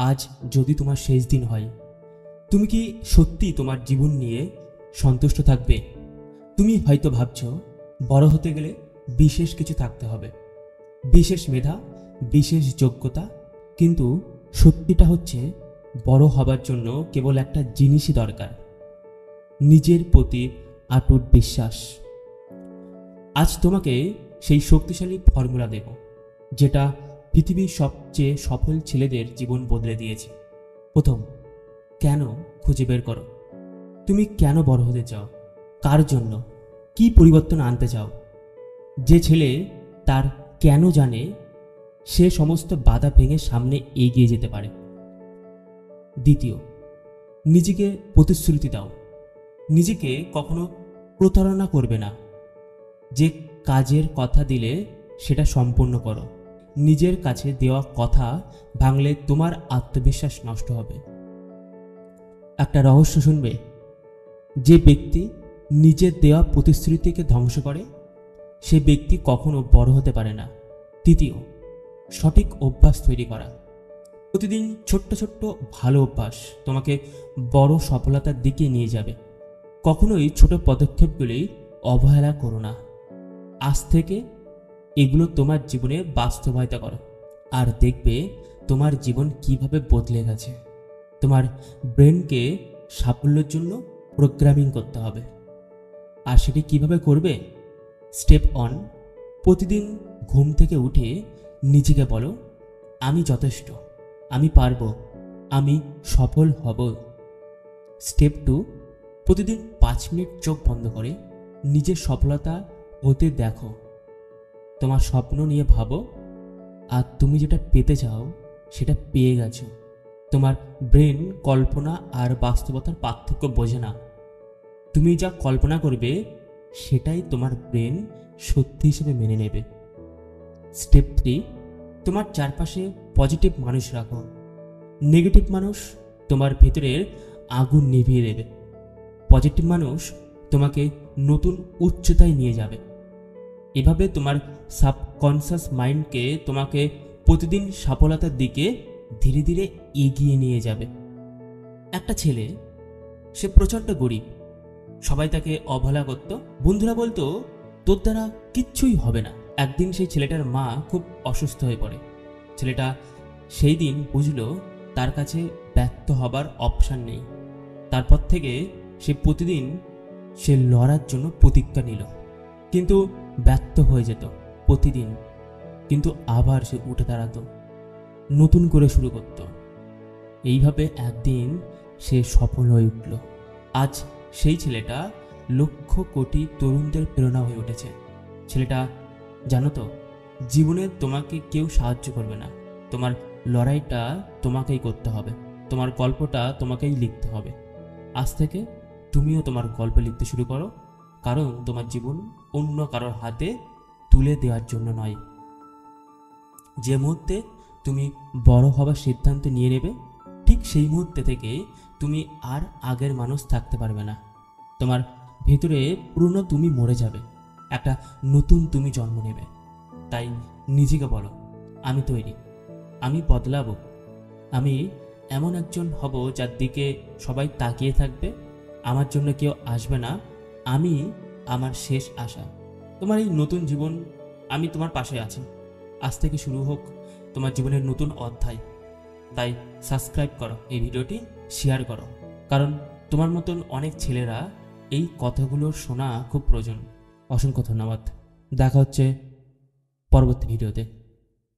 আজ যদি তোমার শেষ দিন হয়, তুমি কি সত্যি তোমার জীবন নিয়ে সন্তুষ্ট থাকবে? তুমি হয়তো ভাবছো বড় হতে গেলে বিশেষ কিছু থাকতে হবে, বিশেষ মেধা, বিশেষ যোগ্যতা। কিন্তু সত্যিটা হচ্ছে বড় হবার জন্য কেবল একটা জিনিসই দরকার, নিজের প্রতি অটুট বিশ্বাস। আজ তোমাকে সেই শক্তিশালী ফর্মুলা দেব, যেটা পৃথিবীর সবচেয়ে সফল ছেলেদের জীবন বদলে দিয়েছে। প্রথম, কেন খুঁজে বের করো। তুমি কেন বড় হতে চাও? কার জন্য? কি পরিবর্তন আনতে চাও? যে ছেলে তার কেন জানে, সে সমস্ত বাধা ভেঙে সামনে এগিয়ে যেতে পারে। দ্বিতীয়, নিজেকে প্রতিশ্রুতি দাও। নিজেকে কখনো প্রতারণা করবে না। যে কাজের কথা দিলে সেটা সম্পূর্ণ করো। নিজের কাছে দেওয়া কথা ভাঙলে তোমার আত্মবিশ্বাস নষ্ট হবে। একটা রহস্য শুনবে, যে ব্যক্তি নিজের দেওয়া প্রতিশ্রুতিকে ধ্বংস করে, সে ব্যক্তি কখনো বড় হতে পারে না। তৃতীয়, সঠিক অভ্যাস তৈরি করা। প্রতিদিন ছোট্ট ছোট্ট ভালো অভ্যাস তোমাকে বড় সফলতার দিকে নিয়ে যাবে। কখনোই ছোট পদক্ষেপগুলি অবহেলা করো না। আজ থেকে এগুলো তোমার জীবনে বাস্তবায়িত করো, আর দেখবে তোমার জীবন কিভাবে বদলে গেছে। তোমার ব্রেনকে সাফল্যের জন্য প্রোগ্রামিং করতে হবে। আর সেটি কিভাবে করবে? স্টেপ 1, প্রতিদিন ঘুম থেকে উঠে নিজেকে বলো, আমি যথেষ্ট, আমি পারবো, আমি সফল হব। স্টেপ 2, প্রতিদিন 5 মিনিট চোখ বন্ধ করে নিজের সফলতা হতে দেখো। তোমার স্বপ্ন নিয়ে ভাবো, আর তুমি যেটা পেতে চাও সেটা পেয়ে গেছো। তোমার ব্রেন কল্পনা আর বাস্তবতার পার্থক্য বোঝে না। তুমি যা কল্পনা করবে সেটাই তোমার ব্রেন সত্যি হিসেবে মেনে নেবে। স্টেপ 3, তোমার চারপাশে পজিটিভ মানুষ রাখো। নেগেটিভ মানুষ তোমার ভেতরের আগুন নিভিয়ে দেবে। পজিটিভ মানুষ তোমাকে নতুন উচ্চতায় নিয়ে যাবে। এভাবে তোমার সাবকনশাস মাইন্ডকে তোমাকে প্রতিদিন সফলতার দিকে ধীরে ধীরে এগিয়ে নিয়ে যাবে। একটা ছেলে, সে প্রচণ্ড গরিব। সবাই তাকে অবহেলা করত। বন্ধুরা বলতো, তোর দ্বারা কিচ্ছুই হবে না। একদিন সেই ছেলেটার মা খুব অসুস্থ হয়ে পড়ে। ছেলেটা সেই দিন বুঝলো তার কাছে ব্যর্থ হবার অপশান নেই। তারপর থেকে সে প্রতিদিন সে লড়ার জন্য প্রতিজ্ঞা নিল, কিন্তু ব্যর্থ হয়ে যেত প্রতিদিন। কিন্তু আবার সে উঠে দাঁড়াতো, নতুন করে শুরু করত। এইভাবে একদিন সে সফল হয়ে উঠল। আজ সেই ছেলেটা লক্ষ কোটি তরুণদের প্রেরণা হয়ে উঠেছে। ছেলেটা, জানো তো, জীবনে তোমাকে কেউ সাহায্য করবে না। তোমার লড়াইটা তোমাকেই করতে হবে। তোমার গল্পটা তোমাকেই লিখতে হবে। আজ থেকে তুমিও তোমার গল্প লিখতে শুরু করো, কারণ তোমার জীবন অন্য কারোর হাতে তুলে দেওয়ার জন্য নয়। যে মুহূর্তে তুমি বড় হবার সিদ্ধান্ত নিয়ে নেবে, ঠিক সেই মুহূর্তে থেকে তুমি আর আগের মানুষ থাকতে পারবে না। তোমার ভেতরে পুরনো তুমি মরে যাবে, একটা নতুন তুমি জন্ম নেবে। তাই নিজেকে বলো, আমি তৈরি, আমি বদলাবো, আমি এমন একজন হব যার দিকে সবাই তাকিয়ে থাকবে। আমার জন্য কেউ আসবে না, আমি আমার শেষ আশা। তোমার এই নতুন জীবন, আমি তোমার পাশে আছি। আজ থেকে শুরু হোক তোমার জীবনের নতুন অধ্যায়। তাই সাবস্ক্রাইব করো, এই ভিডিওটি শেয়ার করো, কারণ তোমার মতন অনেক ছেলেরা এই কথাগুলো শোনা খুব প্রয়োজন। অসংখ্য ধন্যবাদ। দেখা হচ্ছে পরবর্তী ভিডিওতে।